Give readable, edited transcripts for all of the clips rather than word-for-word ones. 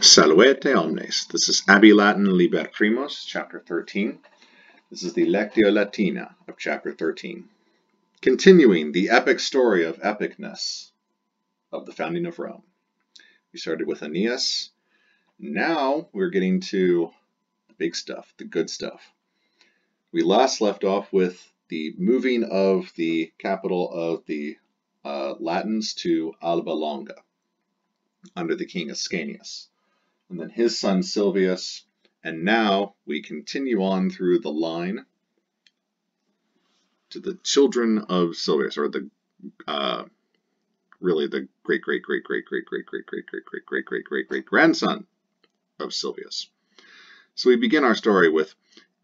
Salvete omnes. This is Abbey Latin Liber Primus, chapter 13. This is the Lectio Latina of chapter 13. Continuing the epic story of epicness of the founding of Rome. We started with Aeneas. Now we're getting to the big stuff, the good stuff. We last left off with the moving of the capital of the Latins to Alba Longa under the king Ascanius, and then his son Silvius, and now we continue on through the line to the children of Silvius, or the really the great grandson of Silvius. So we begin our story with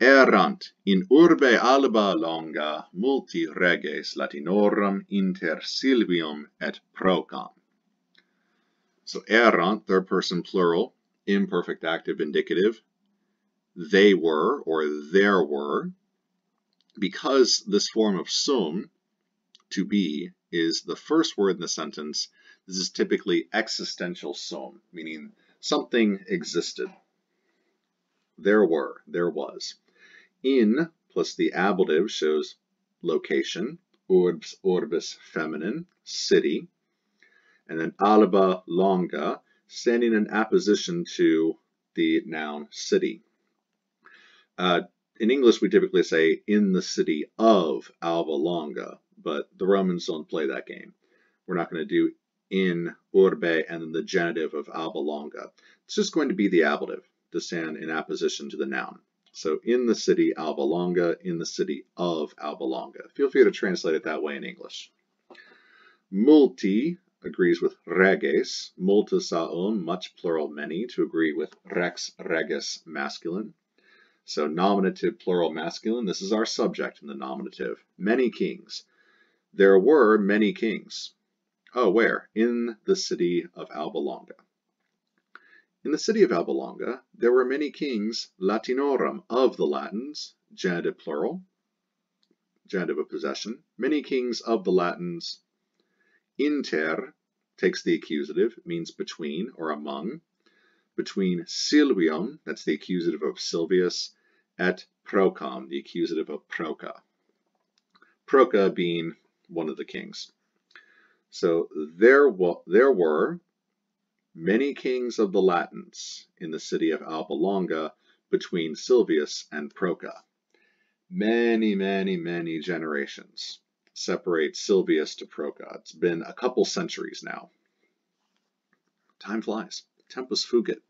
erant in urbe Alba Longa multi reges Latinorum inter Silvium et Procam. So erant, third person plural, imperfect active indicative, they were or there were, because this form of sum, to be, is the first word in the sentence. This is typically existential sum, meaning something existed. There were, there was. In plus the ablative shows location, urbs, orbis feminine, city, and then Alba Longa, standing in apposition to the noun city. In English, we typically say in the city of Alba Longa, but the Romans don't play that game. We're not going to do in urbe and then the genitive of Alba Longa. It's just going to be the ablative to stand in apposition to the noun. So in the city Alba Longa, in the city of Alba Longa. Feel free to translate it that way in English. Multi agrees with reges, multus aum, much plural many, to agree with rex, reges, masculine. So nominative, plural masculine, this is our subject in the nominative. Many kings. There were many kings. Oh, where? In the city of Alba Longa. In the city of Alba Longa, there were many kings, Latinorum, of the Latins, genitive plural, genitive of possession. Many kings of the Latins. Inter takes the accusative, it means between or among. Between Silvium, that's the accusative of Silvius, et Procam, the accusative of Proca. Proca being one of the kings. So there were many kings of the Latins in the city of Alba Longa between Silvius and Proca. Many generations separate Silvius to Proca. It's been a couple centuries now. Time flies. Tempus fugit.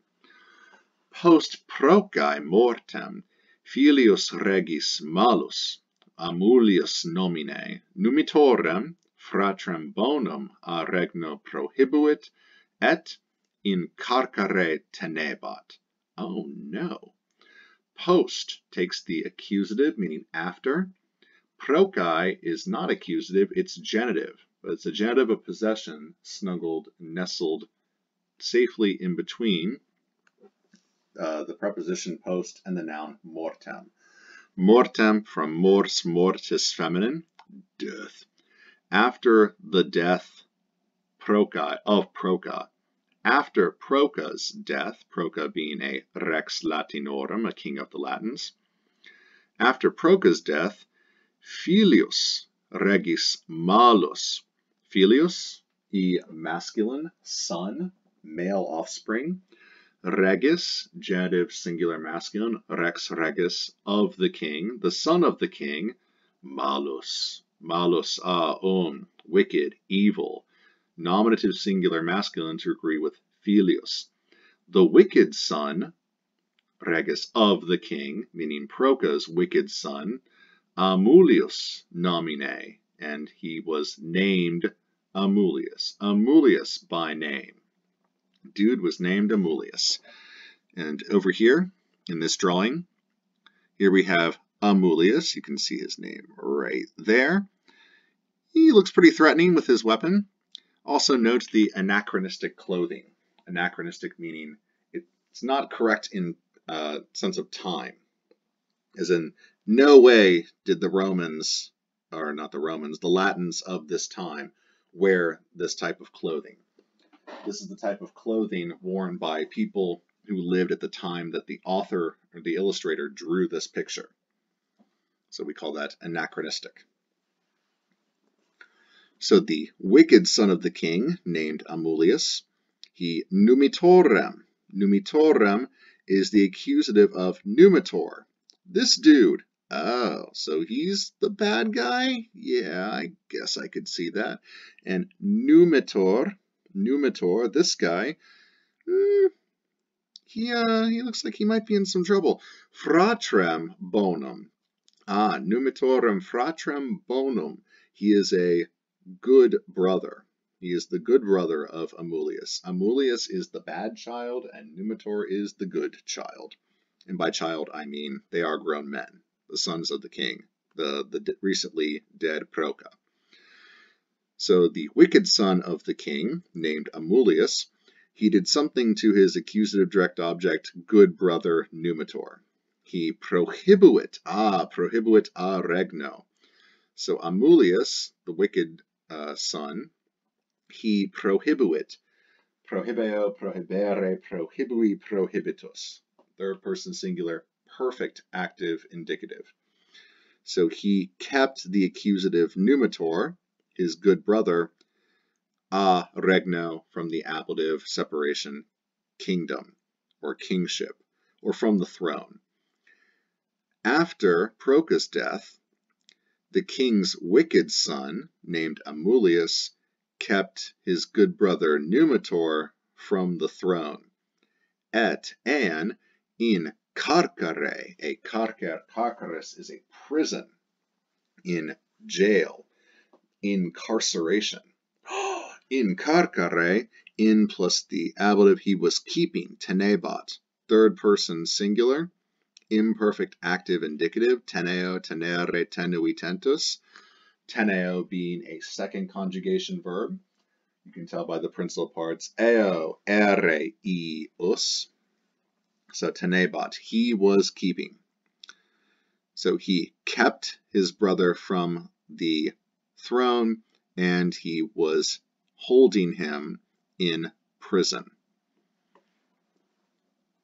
Post Procae mortem filius regis malus Amulius nomine numitorem fratrem bonum a regno prohibuit et in carcere tenebat. Oh no. Post takes the accusative, meaning after. Procae is not accusative, it's genitive, but it's a genitive of possession, snuggled, nestled, safely in between the preposition post and the noun mortem. Mortem from mors, mortis, feminine, death. After the death of Proca. After Proca's death, Proca being a rex Latinorum, a king of the Latins. After Proca's death, filius regis malus. Filius, masculine, son, male offspring. Regis, genitive, singular masculine, rex regis, of the king, the son of the king, malus, malus wicked, evil, nominative, singular masculine to agree with filius. The wicked son, regis, of the king, meaning Proca's wicked son, Amulius nomine, and he was named Amulius, Amulius by name. Dude was named Amulius. And over here in this drawing, here we have Amulius. You can see his name right there. He looks pretty threatening with his weapon. Also note the anachronistic clothing. Anachronistic meaning it's not correct in sense of time. As in, no way did the Romans, or not the Romans, the Latins of this time wear this type of clothing. This is the type of clothing worn by people who lived at the time that the author or the illustrator drew this picture. So we call that anachronistic. So the wicked son of the king, named Amulius, he numitorem. Numitorem is the accusative of numitor. This dude. Oh, so he's the bad guy? Yeah, I guess I could see that. And numitor, this guy, he looks like he might be in some trouble. Fratrem bonum. Numitorem fratrem bonum. He is a good brother. He is the good brother of Amulius. Amulius is the bad child, and Numitor is the good child. And by child, I mean they are grown men, the sons of the king, the recently dead Proca. So the wicked son of the king, named Amulius, he did something to his accusative direct object, good brother Numitor. He prohibuit a regno. So Amulius, the wicked son, he prohibit, prohibeo, prohibere, prohibui, prohibitus. Third person singular, perfect active indicative. So he kept the accusative numitor, his good brother, a regno, from the ablative separation, kingdom or kingship, or from the throne. After Proca's death, the king's wicked son, named Amulius, kept his good brother Numitor from the throne. And in carcere, carceres is a prison, in jail, incarceration. In carcere, in plus the ablative he was keeping, tenebat, third person singular, imperfect active indicative, teneo, tenere, tenui, tentus. Teneo being a second conjugation verb. You can tell by the principal parts, eo, ere, I, us. So tenebat, he was keeping. So he kept his brother from the throne, and he was holding him in prison.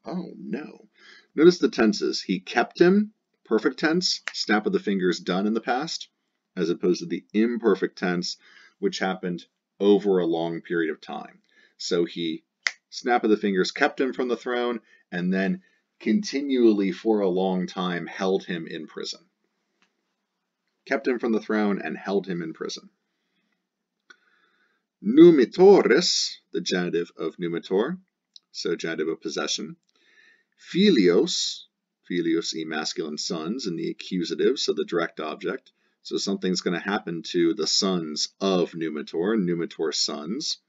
Oh no. Notice the tenses. He kept him, perfect tense, snap of the fingers done in the past, as opposed to the imperfect tense, which happened over a long period of time. So he, snap of the fingers, kept him from the throne, and then continually for a long time held him in prison. Kept him from the throne and held him in prison. Numitoris, the genitive of numitor, so genitive of possession. Filios, e masculine sons, in the accusative, so the direct object. So something's going to happen to the sons of Numitor, Numitor's sons.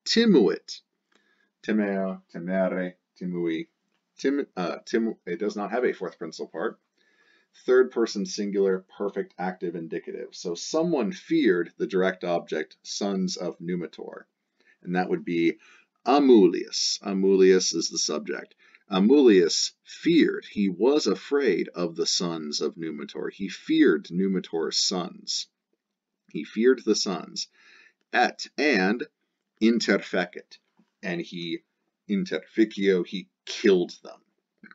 Timuit, timeo, temere, timui. It does not have a fourth principal part. Third person singular, perfect active indicative. So someone feared the direct object, sons of Numitor. And that would be Amulius. Amulius is the subject. Amulius feared, he was afraid of the sons of Numitor. He feared Numitor's sons. He feared the sons. And interfecit. And he, interficio, he killed them.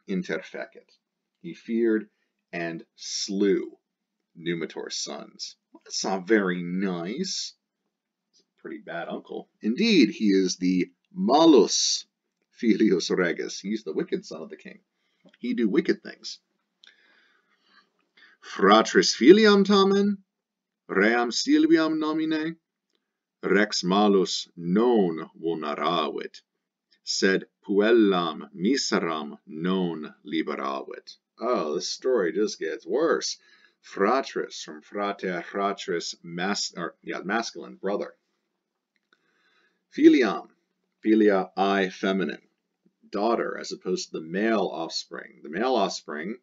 Interfecit. He feared and slew Numitor's sons. Well, that's not very nice. It's a pretty bad uncle. Indeed, he is the malus filius regis. He's the wicked son of the king. He do wicked things. Fratris filiam tamen, ream Silviam nomine, rex malus non vulneravit, sed puellam miseram non liberavit. Oh, this story just gets worse. Fratris, from frater, fratris, masculine, brother. Filiam, filia, I, feminine, daughter, as opposed to the male offspring. The male offspring,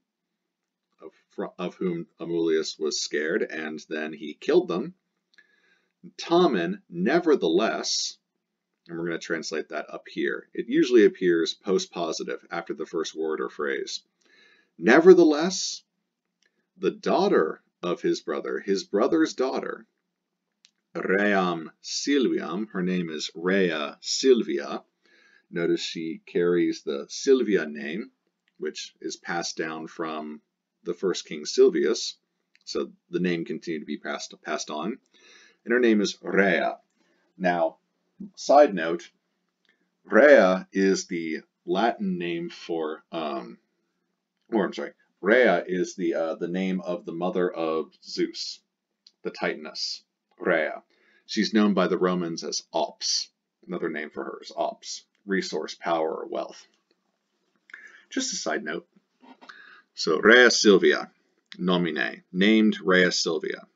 of whom Amulius was scared, and then he killed them. Tamen, nevertheless, and we're going to translate that up here. It usually appears post-positive after the first word or phrase. Nevertheless, the daughter of his brother's daughter, ream Silviam. Her name is Rea Silvia. Notice she carries the Silvia name, which is passed down from the first king Silvius. So the name continued to be passed on. And her name is Rea. Now, side note, Rea is the Latin name for, Rea is the name of the mother of Zeus, the Titaness, Rea. She's known by the Romans as Ops. Another name for her is Ops, resource, power, or wealth. Just a side note. So Rea Silvia, nomine, named Rea Silvia.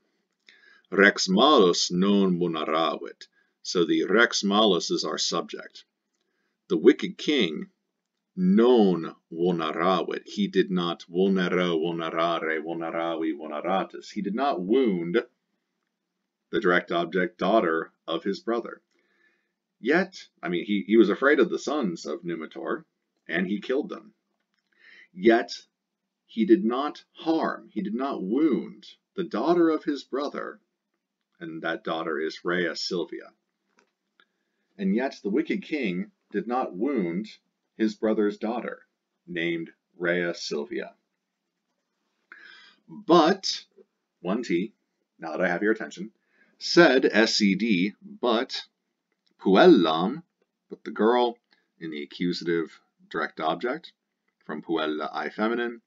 Rex malus non vulneravit. So the Rex malus is our subject. The wicked king, non vulneravit. He did not vulnero, vulnerare, vulneravi, vulneratus. He did not wound the direct object daughter of his brother. Yet, he was afraid of the sons of Numitor, and he killed them. Yet, he did not harm, he did not wound the daughter of his brother, and that daughter is Rea Silvia. And yet, the wicked king did not wound his brother's daughter, named Rea Silvia. But, one T, now that I have your attention, said SED, but puellam, put the girl in the accusative direct object, from puella I feminine.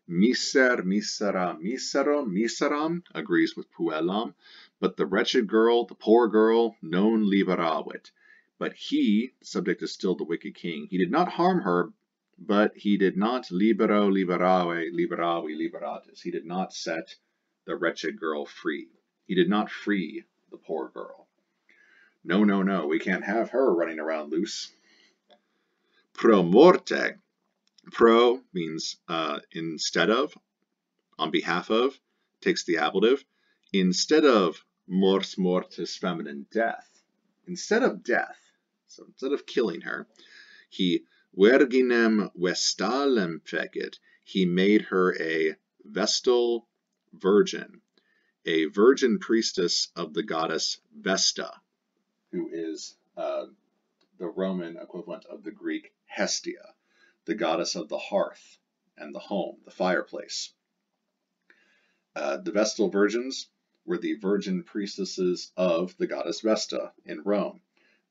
Miser, misera, misero, miseram agrees with puellam, but the wretched girl, the poor girl, non liberavit. But he, the subject is still the wicked king, he did not harm her, but he did not libero, liberave, liberavi, liberatis. He did not set the wretched girl free. He did not free the poor girl. No, no, no, we can't have her running around loose. Pro morte. Pro means instead of, on behalf of, takes the ablative. Instead of mors mortis feminine, death. Instead of death, so instead of killing her, he virginem vestalem fecit. He made her a vestal virgin, a virgin priestess of the goddess Vesta, who is the Roman equivalent of the Greek Hestia, the goddess of the hearth and the home, the fireplace. The Vestal virgins were the virgin priestesses of the goddess Vesta in Rome.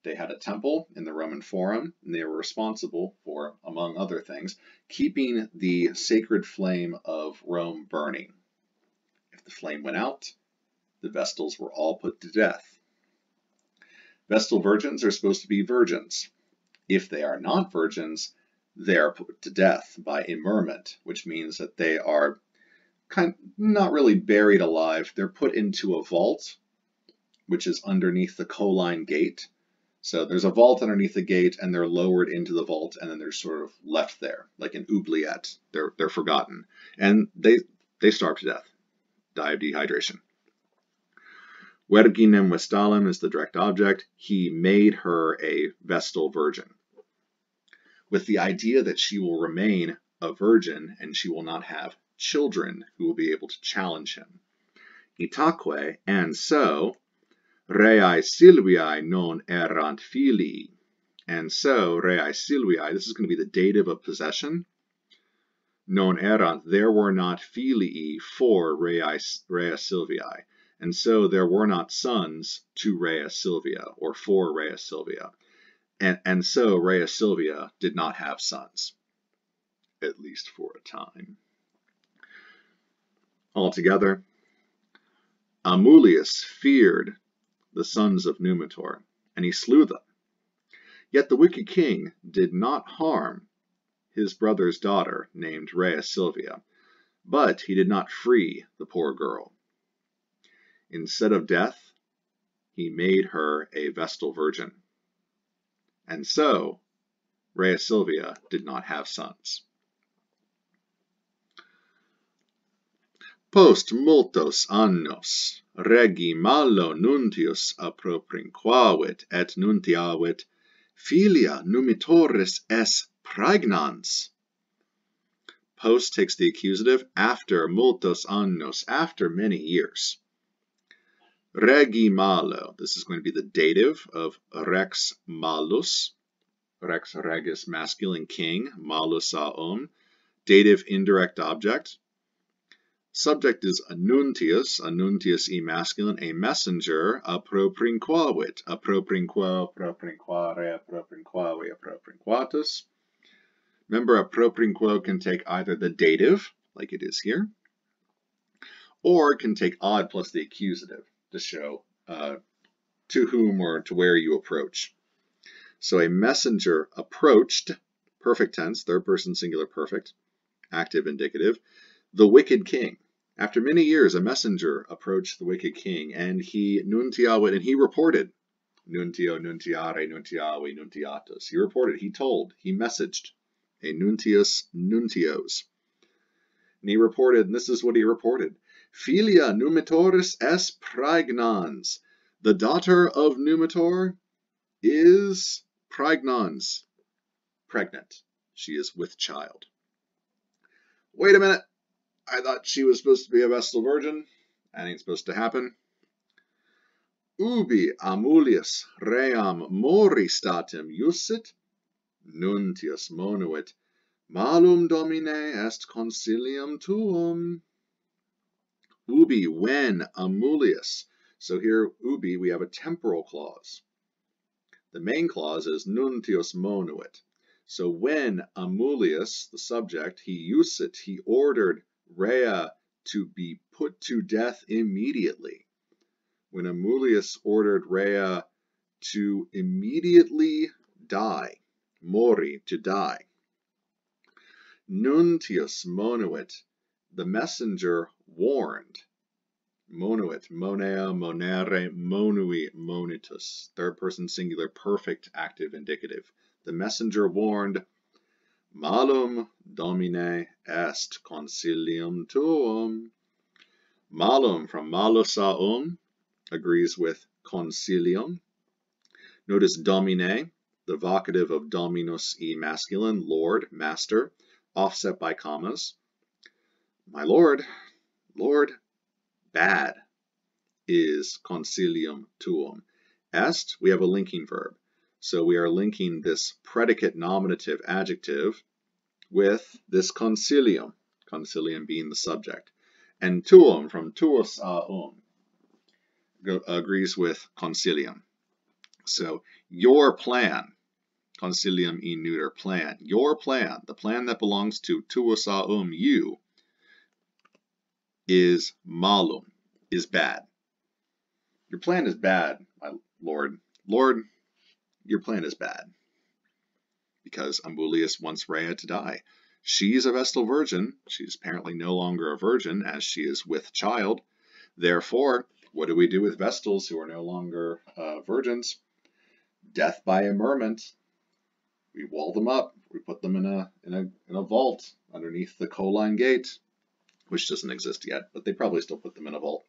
They had a temple in the Roman Forum, and they were responsible for, among other things, keeping the sacred flame of Rome burning. If the flame went out, the Vestals were all put to death. Vestal virgins are supposed to be virgins. If they are not virgins, they are put to death by immurement, which means that they are not really buried alive. They're put into a vault, which is underneath the Colline Gate. So there's a vault underneath the gate, and they're lowered into the vault, and then they're sort of left there, like an oubliette. They're forgotten. And they starve to death, die of dehydration. Verginem vestalem is the direct object. He made her a Vestal virgin, with the idea that she will remain a virgin and she will not have children who will be able to challenge him. Itaque, and so, Reae Silviae non erant filii. And so, Reae Silviae, this is going to be the dative of possession. Non erant, there were not filii for Reae Silviae. And so there were not sons to Rea Silvia, or for Rea Silvia. And so Rea Silvia did not have sons, at least for a time. Altogether, Amulius feared the sons of Numitor, and he slew them. Yet the wicked king did not harm his brother's daughter, named Rea Silvia, but he did not free the poor girl. Instead of death, he made her a Vestal virgin. And so, Rea Silvia did not have sons. Post multos annos, regi malo nuntius approprinquavit et nuntiavit, filia numitoris es praegnans. Post takes the accusative, after multos annos, after many years. Regi malo. This is going to be the dative of rex malus. Rex regis, masculine king. Malus aum. Dative indirect object. Subject is anuntius e masculine, a messenger, approprinquavit, approprinquo, approprinquare, approprinquavi, approprinquatus. Remember, approprinquo can take either the dative, like it is here, or it can take odd plus the accusative to show to whom or to where you approach. So a messenger approached, perfect tense, third person singular perfect, active indicative, the wicked king. After many years, a messenger approached the wicked king, and he nuntiavit, and he reported. Nuntio, nuntiare, nuntiavi, nuntiatus. He reported, he told, he messaged. A nuntius nuntios. And he reported, and this is what he reported. Filia numitoris es praegnans. The daughter of Numitor is praegnans, pregnant. She is with child. Wait a minute. I thought she was supposed to be a Vestal Virgin. That ain't supposed to happen. Ubi amulius ream mori statim iussit, nuntius monuit, malum domine est consilium tuum. Ubi, when amulius. So here, ubi, we have a temporal clause. The main clause is nuntius monuit. So when amulius, the subject, he iusit, he ordered Rhea to be put to death immediately. When Amulius ordered Rhea to immediately die, mori, to die. Nuntius monuit, the messenger warned. Monuit, monea, monere, monui, monitus. Third person singular, perfect active indicative. The messenger warned. Malum domine est consilium tuum. Malum from malus aum agrees with consilium. Notice domine, the vocative of dominus e masculine, lord, master, offset by commas. My lord, lord, bad is consilium tuum. Est, we have a linking verb. So we are linking this predicate nominative adjective with this consilium, consilium being the subject. And tuum, from tuus aum, agrees with consilium. So your plan, consilium e neuter, plan, your plan, the plan that belongs to tuus aum, you, is malum, is bad. Your plan is bad, my lord. Lord, your plan is bad. Because Amulius wants Rhea to die. She's a Vestal Virgin. She's apparently no longer a virgin, as she is with child. Therefore, what do we do with Vestals who are no longer virgins? Death by immurement. We wall them up. We put them in a vault underneath the Colline Gate, which doesn't exist yet, but they probably still put them in a vault.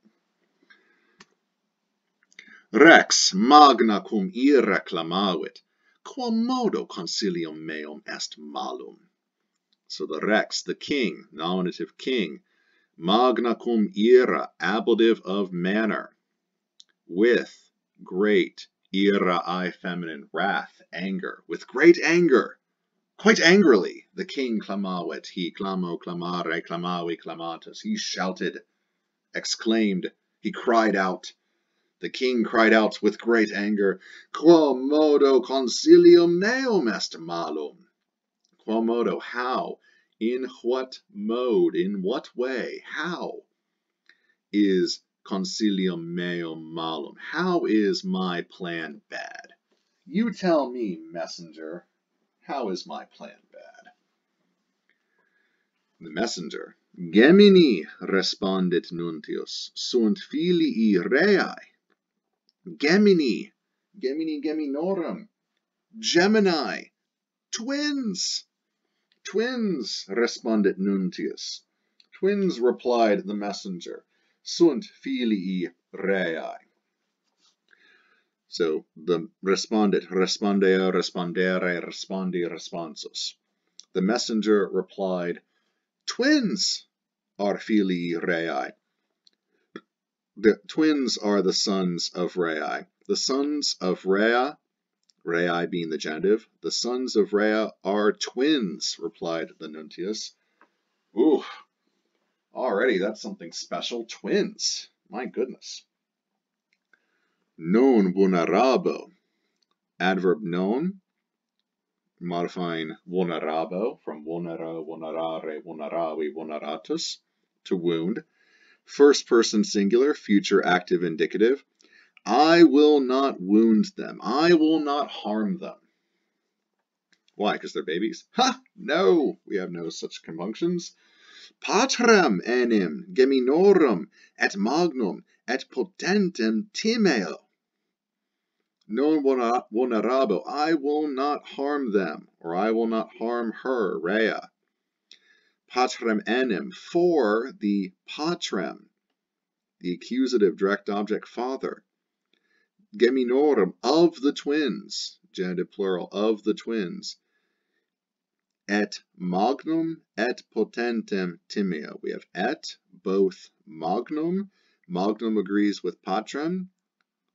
Rex magna cum ira clamavit, quam modo consilium meum est malum. So the rex, the king, nominative king, magna cum ira, ablative of manner, with great, ira I feminine, wrath, anger, with great anger, quite angrily, the king clamavit, he clamo, clamare, clamavi, clamatus, he shouted, exclaimed, he cried out. The king cried out with great anger, Quo modo consilium meum est malum? Quo modo, how? In what mode? In what way? How is consilium meum malum? How is my plan bad? You tell me, messenger, how is my plan bad? The messenger, Gemini respondit nuntius, sunt filii Rhei. Gemini, Gemini geminorum, Gemini, twins, twins, respondit nuntius. Twins, replied the messenger, sunt filii Rhei. So the respondit, respondeo, respondere, respondi, responsus. The messenger replied, twins are filii Rhei. The twins are the sons of Rhea. The sons of Rhea, Rhea being the genitive, the sons of Rhea are twins, replied the Nuntius. Ooh, already that's something special. Twins. My goodness. Non vulnerabo. Adverb non, modifying vulnerabo from vulnero, vulnerare, vulneravi, vulneratus, to wound. First person singular, future active indicative. I will not wound them. I will not harm them. Why? Because they're babies? Ha! No! We have no such compunctions. Patrem enim geminorum et magnum et potentem timeo. Non vulnerabo. I will not harm them, or I will not harm her, Rhea. Patrem enim, for the patrem, the accusative direct object father. Geminorum, of the twins, genitive plural, of the twins. Et magnum et potentem timeo. We have et, both magnum. Magnum agrees with patrem.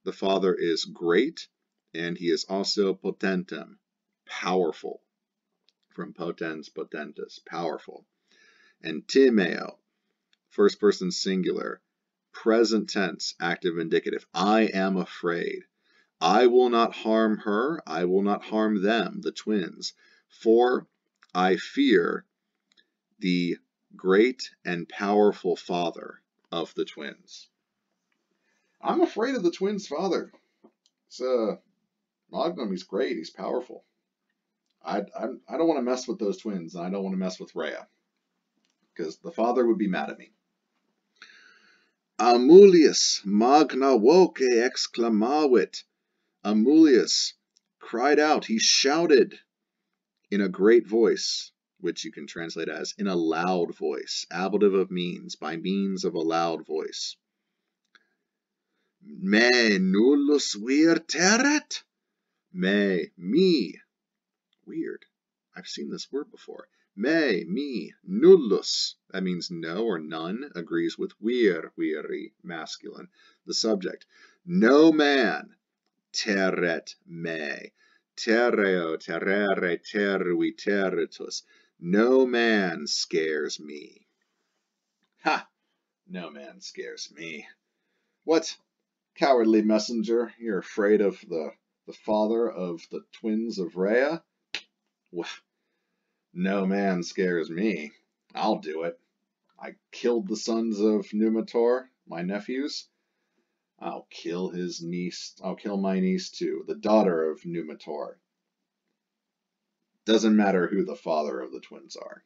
The father is great, and he is also potentem, powerful. From potens, potentis, powerful. And timeo, first person singular, present tense, active indicative. I am afraid. I will not harm her. I will not harm them, the twins. For I fear the great and powerful father of the twins. I'm afraid of the twins' father. It's Magnum. He's great. He's powerful. I don't want to mess with those twins, and I don't want to mess with Rhea, because the father would be mad at me. Amulius magna voce exclamavit. Amulius cried out. He shouted in a great voice, which you can translate as in a loud voice. Ablative of means, by means of a loud voice. Me nullus vir terret? Me. Weird. I've seen this word before. Me, nullus. That means no or none, agrees with viri, masculine. The subject. No man. Terret me. Terreo, terrere, terrui, territus. No man scares me. Ha! No man scares me. What? Cowardly messenger, you're afraid of the father of the twins of Rhea? Well, no man scares me. I'll do it. I killed the sons of Numitor, my nephews. I'll kill his niece. I'll kill my niece too, the daughter of Numitor. Doesn't matter who the father of the twins are.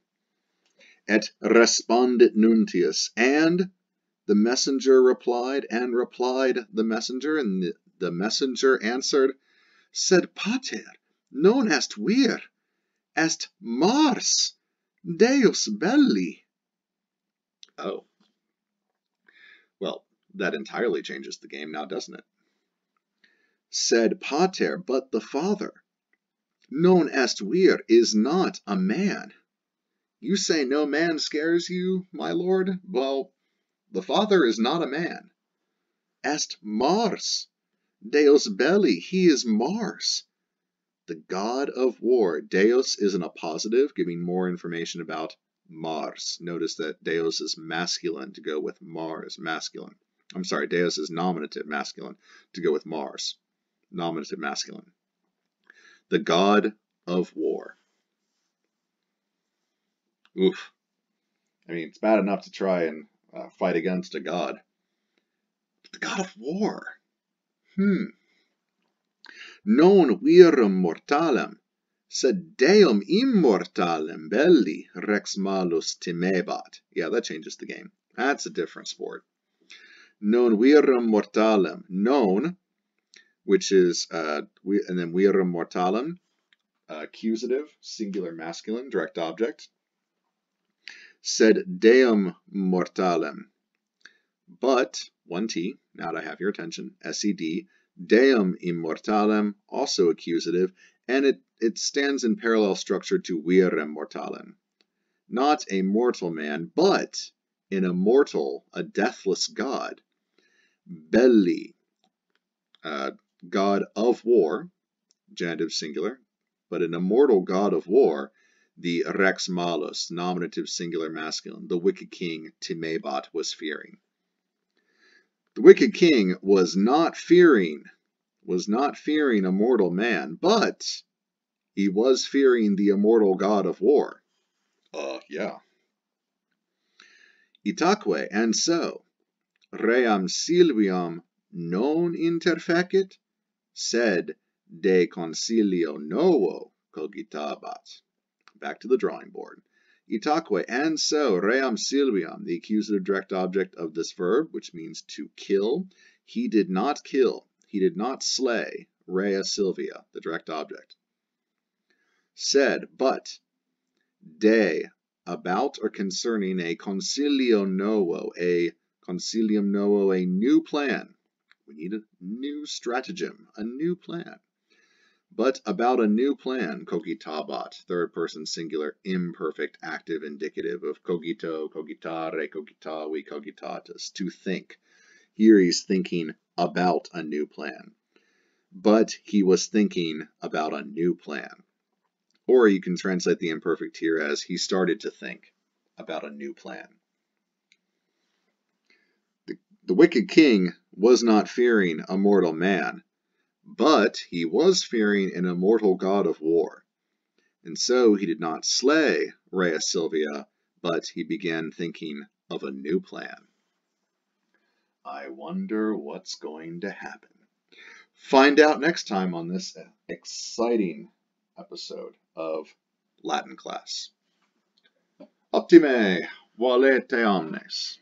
Et respondit Nuntius, and the messenger replied, and replied the messenger, and the messenger answered, sed pater, non est vir, est Mars, Deus belli. Oh. Well, that entirely changes the game now, doesn't it? Sed pater, but the father. Non est vir is not a man. You say no man scares you, my lord? Well, the father is not a man. Est Mars, Deus belli, he is Mars, the god of war. Deus is in a positive, giving more information about Mars. Notice that Deus is masculine to go with Mars, masculine. I'm sorry, Deus is nominative, masculine, to go with Mars, nominative, masculine. The god of war. Oof. I mean, it's bad enough to try and fight against a god. But the god of war. Non virum mortalem, sed deum immortalem belli rex malus timebat. Yeah, that changes the game. That's a different sport. Non virum mortalem. Non, which is, and then virum mortalem, accusative, singular masculine, direct object. Sed deum mortalem. But, one T, now that I have your attention, SED, deum immortalem, also accusative, and it stands in parallel structure to virum mortalem. Not a mortal man, but an immortal, a deathless god. belli, god of war, genitive singular, but an immortal god of war, the rex malus, nominative singular masculine, the wicked king Timebat was fearing. The wicked king was not fearing a mortal man, but he was fearing the immortal god of war. Yeah. Itaque, and so, ream Silviam non interfecit, sed de concilio novo cogitabat. Back to the drawing board. Itaque, and so, ream Silviam, the accusative direct object of this verb, which means to kill. He did not kill, he did not slay rea Silvia, the direct object. Said, but, de, about or concerning a concilio novo, a concilium novo, a new plan. We need a new stratagem, a new plan. But about a new plan, cogitabat, third person singular, imperfect, active, indicative of cogito, cogitare, cogitavi, cogitatus, to think. Here he's thinking about a new plan. But he was thinking about a new plan. Or you can translate the imperfect here as he started to think about a new plan. The wicked king was not fearing a mortal man, but he was fearing an immortal god of war. And so he did not slay Rea Silvia, but he began thinking of a new plan. I wonder what's going to happen. Find out next time on this exciting episode of Latin class. Optime, valete omnes.